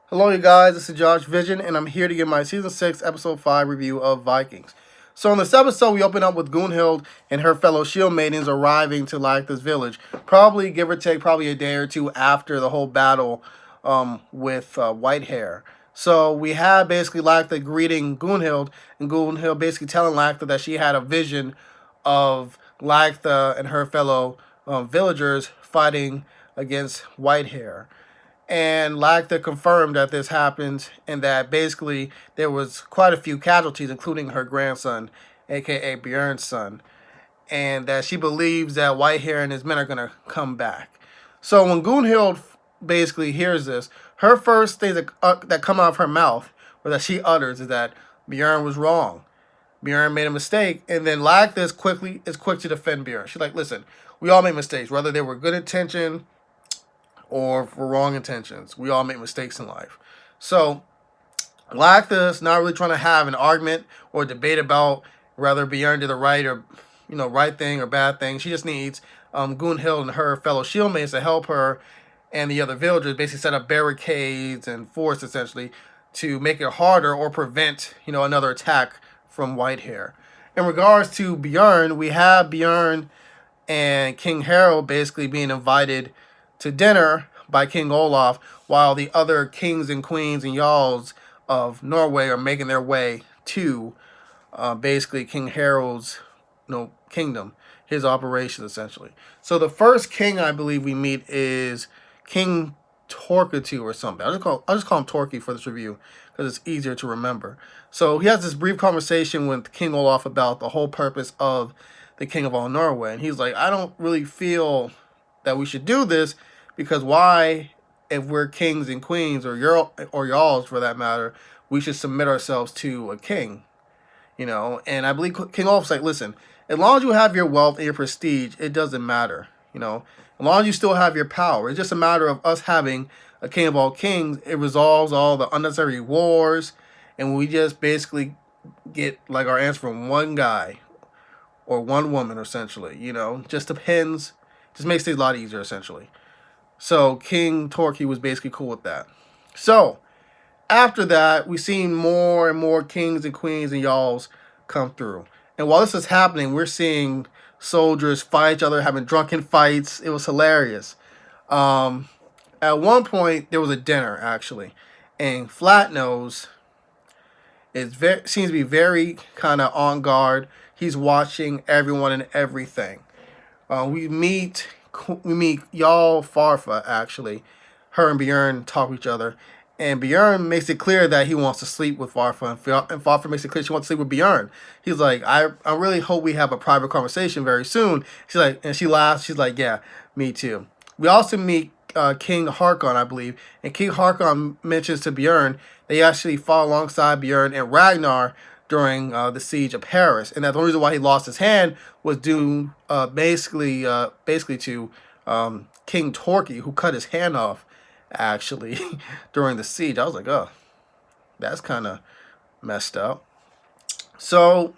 Hello, you guys. This is Josh Vision, and I'm here to give my Season 6, Episode 5 review of Vikings. So, in this episode, we open up with Gunhild and her fellow shield maidens arriving to this village. Probably, give or take, probably a day or two after the whole battle with Whitehair. So, we have basically Lactha greeting Gunhild, and Gunhild basically telling Lactha that she had a vision of Lactha and her fellow villagers fighting against Whitehair, and Lacta confirmed that this happened and that basically there was quite a few casualties, including her grandson, aka Bjorn's son, and that she believes that Whitehair and his men are gonna come back. So when Gunhild basically hears this, her first things that come out of her mouth or that she utters is that Bjorn was wrong. Bjorn made a mistake, and then Lacta is quick to defend Bjorn. She's like, "Listen, we all make mistakes, whether they were good intention or for wrong intentions. We all make mistakes in life." So, like this, not really trying to have an argument or debate about whether Bjorn did the right or right thing or bad thing. She just needs Gunhild and her fellow shieldmates to help her and the other villagers basically set up barricades and force essentially to make it harder or prevent another attack from Whitehair. In regards to Bjorn, we have Bjorn and King Harold basically being invited to dinner by King Olaf, while the other kings and queens and jarls of Norway are making their way to basically King Harold's kingdom, his operation essentially. So the first king I believe we meet is King Torquatu or something. I'll just call him Torquay for this review because it's easier to remember. So he has this brief conversation with King Olaf about the whole purpose of the King of all Norway, and he's like, "I don't really feel that we should do this because why, if we're kings and queens or jarls for that matter, we should submit ourselves to a king, And I believe King Olaf's like, "Listen, as long as you have your wealth and your prestige, it doesn't matter, As long as you still have your power, it's just a matter of us having a king of all kings. It resolves all the unnecessary wars, and we just basically get like our answer from one guy or one woman, essentially. Just depends. Just makes things a lot easier, essentially." So King Torquay was basically cool with that. So after that, we seen more and more kings and queens and jarls come through. And while this is happening, we're seeing soldiers fight each other, having drunken fights. It was hilarious. At one point, there was a dinner, actually. And Flatnose seems to be very kind of on guard. He's watching everyone and everything. We meet Jarl Farfa, actually. Her and Bjorn talk to each other. And Bjorn makes it clear that he wants to sleep with Farfa. And Farfa makes it clear she wants to sleep with Bjorn. He's like, I really hope we have a private conversation very soon. She's like, and she laughs. She's like, "Yeah, me too." We also meet King Harkon, I believe. And King Harkon mentions to Bjorn they actually fought alongside Bjorn and Ragnar during the siege of Paris, and that the reason why he lost his hand was due basically to King Torquay, who cut his hand off actually during the siege. I was like, oh, that's kind of messed up. So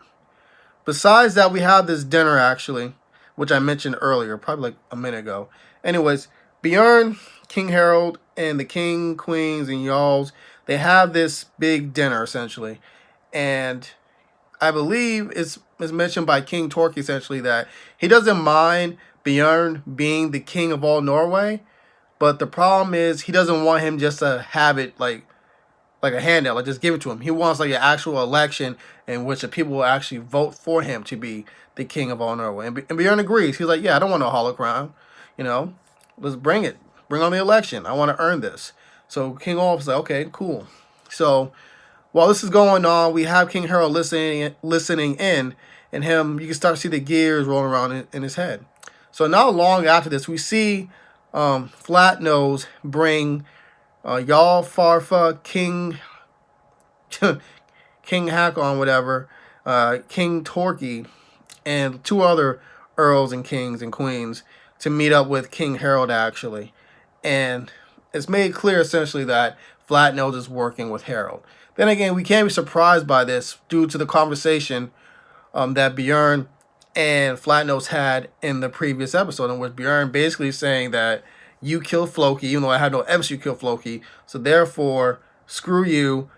besides that, we have this dinner actually, which I mentioned earlier, probably like a minute ago. Anyways, Bjorn, King Harold, and the king, queens, and jarls, they have this big dinner essentially. And I believe it's mentioned by King Torquay essentially that he doesn't mind Bjorn being the king of all Norway, but the problem is he doesn't want him just to have it like a handout, like just give it to him. He wants like an actual election in which the people will actually vote for him to be the king of all Norway. And Bjorn agrees. He's like, "Yeah, I don't want no holocron, let's bring it. Bring on the election. I want to earn this." So King Olaf's like, "Okay, cool." So while this is going on, we have King Harold listening in, and you can start to see the gears rolling around in his head. So not long after this, we see Flatnose bring Jarl Farfa, King King Hakon, whatever, King Torquay, and two other earls and kings and queens to meet up with King Harold actually, and it's made clear essentially that Flatnose is working with Harold. Then again, we can't be surprised by this due to the conversation that Bjorn and Flatnose had in the previous episode, in which Bjorn basically saying that you killed Floki, even though I had no evidence you killed Floki. So therefore, screw you.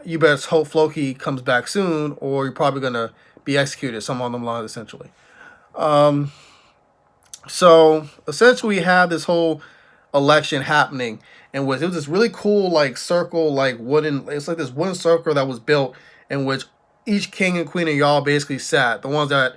You better hope Floki comes back soon, or you're probably gonna be executed. Some on them lines, essentially. So essentially, we have this whole election happening, and it was this really cool like circle, like wooden. It's like this wooden circle that was built in which each king and queen of y'all basically sat. The ones that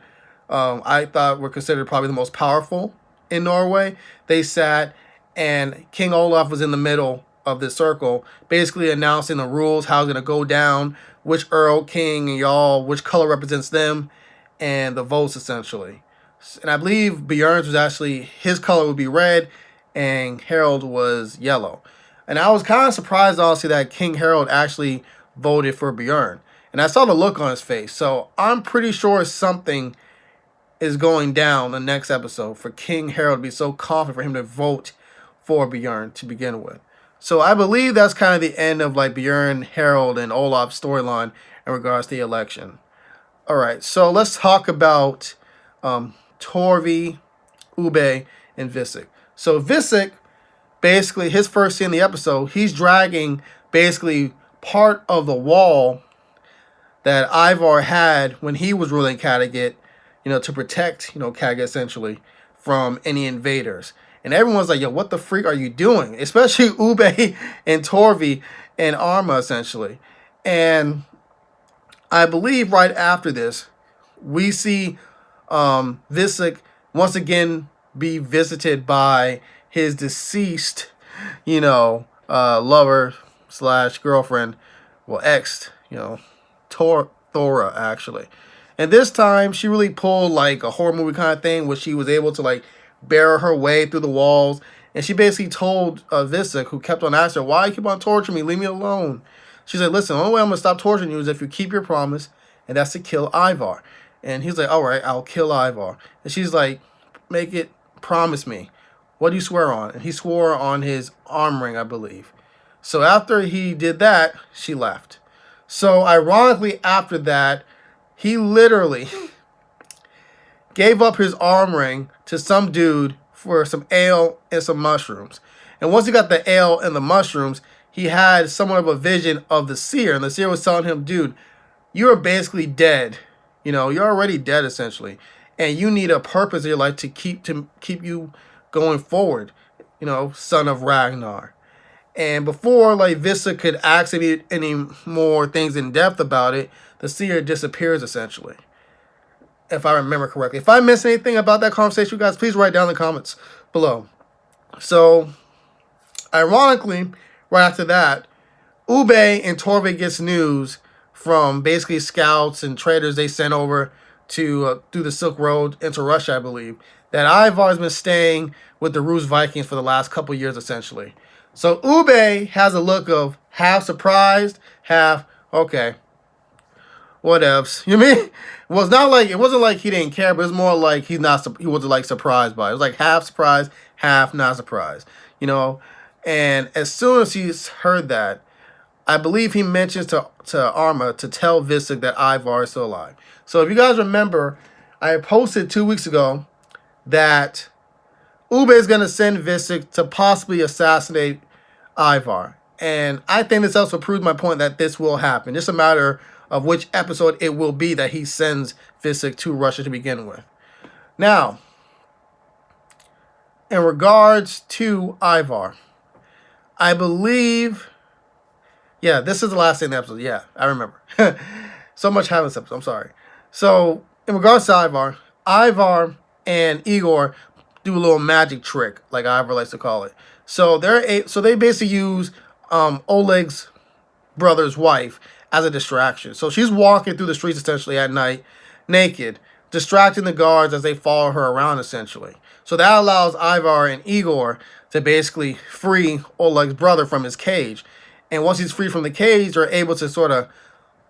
I thought were considered probably the most powerful in Norway, they sat, and King Olaf was in the middle of this circle, basically announcing the rules, how it's gonna go down, which earl, king, and y'all, which color represents them, and the votes essentially. And I believe Bjorn's was actually, his color would be red, and Harold was yellow. And I was kind of surprised, honestly, that King Harold actually voted for Bjorn. And I saw the look on his face, so I'm pretty sure something is going down the next episode for King Harold to be so confident for him to vote for Bjorn to begin with. So I believe that's kind of the end of like Bjorn, Harold, and Olaf's storyline in regards to the election. All right, so let's talk about Torvi, Ube, and Visick. So Visick, basically his first scene in the episode, he's dragging basically part of the wall that Ivar had when he was ruling Kattegat, to protect, Kattegat essentially from any invaders. And everyone's like, yo, what the freak are you doing? Especially Ube and Torvi and Arma, essentially. And I believe right after this, we see Visick once again be visited by his deceased, lover slash girlfriend, well, ex, Thora, actually. And this time, she really pulled like a horror movie kind of thing where she was able to like bear her way through the walls. And she basically told Visick, who kept on asking her, why you keep on torturing me? Leave me alone. She said, listen, the only way I'm going to stop torturing you is if you keep your promise, and that's to kill Ivar. And he's like, all right, I'll kill Ivar. And she's like, make it, promise me. What do you swear on? And he swore on his arm ring, I believe. So after he did that, she left. So ironically, after that, he literally gave up his arm ring to some dude for some ale and some mushrooms. And once he got the ale and the mushrooms, he had somewhat of a vision of the seer. And the seer was telling him, dude, you're basically dead. You're already dead, essentially. And you need a purpose in your life to keep you going forward, son of Ragnar. And before like Vista could ask any more things in depth about it, the seer disappears essentially. If I remember correctly. If I miss anything about that conversation, you guys, please write down in the comments below. So, ironically, right after that, Ube and Torve gets news from basically scouts and traders they sent over to through the Silk Road into Russia, I believe, that Ivar's been staying with the Rus Vikings for the last couple years, essentially. So Ube has a look of half surprised, half okay, whatevs. You mean? Well, it wasn't like he didn't care, but it's more like he wasn't like surprised by it. It was like half surprised, half not surprised. And as soon as he's heard that, I believe he mentions to Arma to tell Visick that Ivar is still alive. So if you guys remember, I posted 2 weeks ago that Ube is going to send Visick to possibly assassinate Ivar. And I think this also proves my point that this will happen. It's a matter of which episode it will be that he sends Visick to Russia to begin with. Now, in regards to Ivar, I believe, yeah, this is the last thing in the episode. Yeah, I remember. So much happened this episode. I'm sorry. So, in regards to Ivar and Igor do a little magic trick, like Ivar likes to call it. So they basically use Oleg's brother's wife as a distraction. So she's walking through the streets essentially at night, naked, distracting the guards as they follow her around essentially. So that allows Ivar and Igor to basically free Oleg's brother from his cage. And once he's free from the cage, they're able to sort of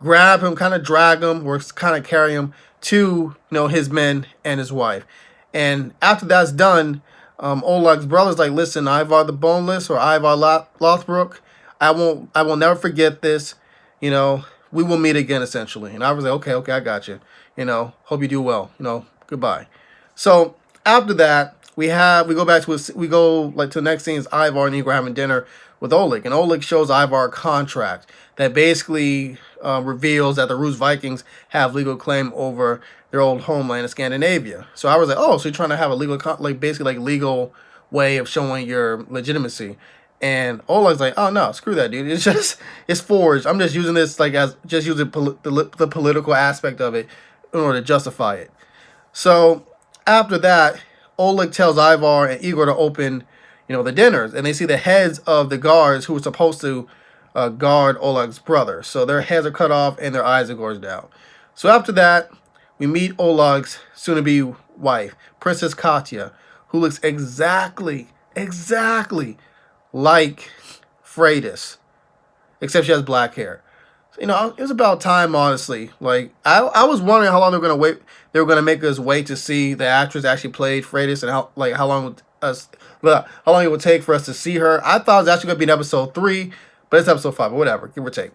grab him, kind of drag him, or kind of carry him to his men and his wife. And after that's done, Oleg's brother's like, listen, Ivar the Boneless or Ivar Lothbrok, I will never forget this. We will meet again, essentially. And I was like, okay, I got you. Hope you do well. Goodbye. So after that, we go back to we go like to the next scene is Ivar and Igor having dinner with Oleg, and Oleg shows Ivar a contract that basically reveals that the Rus Vikings have legal claim over their old homeland in Scandinavia. So I was like, oh, so you're trying to have a legal basically like legal way of showing your legitimacy. And Oleg's like, oh no, screw that, dude. It's forged. I'm just using this like as just using the political aspect of it in order to justify it. So after that, Oleg tells Ivar and Igor to open, the dinners, and they see the heads of the guards who were supposed to guard Oleg's brother. So their heads are cut off and their eyes are gouged out. So after that, we meet Oleg's soon-to-be wife, Princess Katya, who looks exactly like Freydis, except she has black hair. It was about time, honestly. Like, I was wondering how long they were gonna make us wait to see the actress actually played Freydis, and how long it would take for us to see her. I thought it was actually gonna be in episode 3, but it's episode 5, but whatever, give or take.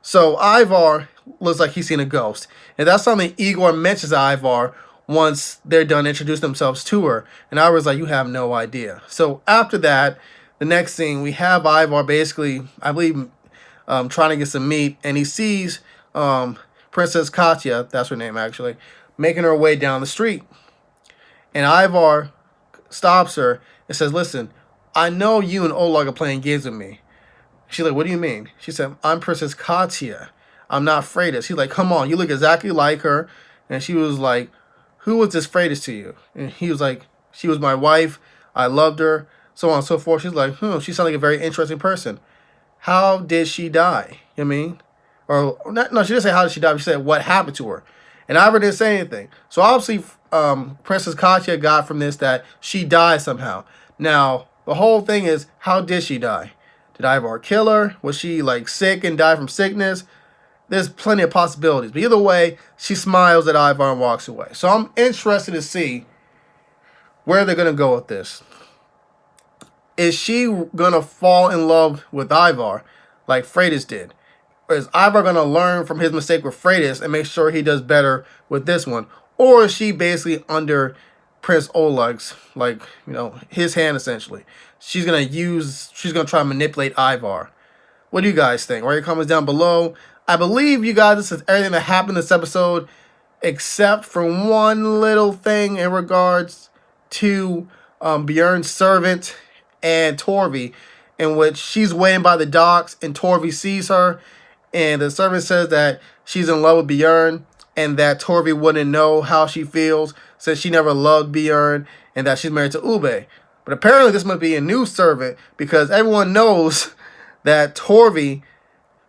So Ivar looks like he's seen a ghost, and that's something Igor mentions to Ivar once they're done introducing themselves to her, and I was like, you have no idea. So after that, the next scene, we have Ivar basically, I believe, trying to get some meat, and he sees Princess Katya, that's her name actually, making her way down the street. And Ivar stops her and says, listen, I know you and Oleg are playing games with me. She's like, what do you mean? She said, I'm Princess Katya. I'm not Freydis. He's like, come on, you look exactly like her. And she was like, who was this Freydis to you? And he was like, she was my wife. I loved her. So on and so forth. She's like, she sounds like a very interesting person. How did she die? You know what I mean? Or not, no, she didn't say how did she die. She said what happened to her. And Ivar didn't say anything. So obviously, Princess Katya got from this that she died somehow. Now, the whole thing is, how did she die? Did Ivar kill her? Was she like sick and died from sickness? There's plenty of possibilities. But either way, she smiles at Ivar and walks away. So I'm interested to see where they're going to go with this. Is she going to fall in love with Ivar like Freydis did? Or is Ivar going to learn from his mistake with Freydis and make sure he does better with this one? Or is she basically under Prince Oleg's, his hand essentially? She's going to try to manipulate Ivar. What do you guys think? Write your comments down below. I believe you guys, this is everything that happened this episode, except for one little thing in regards to Bjorn's servant and Torvi, in which she's waiting by the docks and Torvi sees her, and the servant says that she's in love with Bjorn and that Torvi wouldn't know how she feels since she never loved Bjorn and that she's married to Ube. But apparently this must be a new servant because everyone knows that Torvi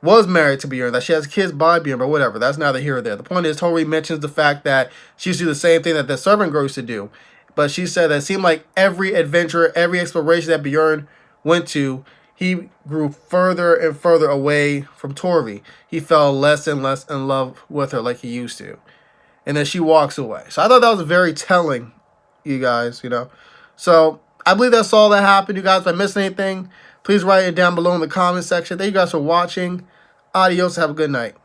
was married to Bjorn, that she has kids by Bjorn, but whatever, that's neither here or there. The point is Torvi mentions the fact that she used to do the same thing that the servant girl used to do. But she said that it seemed like every adventure, every exploration that Bjorn went to, he grew further and further away from Torvi. He fell less and less in love with her like he used to. And then she walks away. So I thought that was very telling, you guys, So I believe that's all that happened, you guys. If I missed anything, please write it down below in the comment section. Thank you guys for watching. Adios. Have a good night.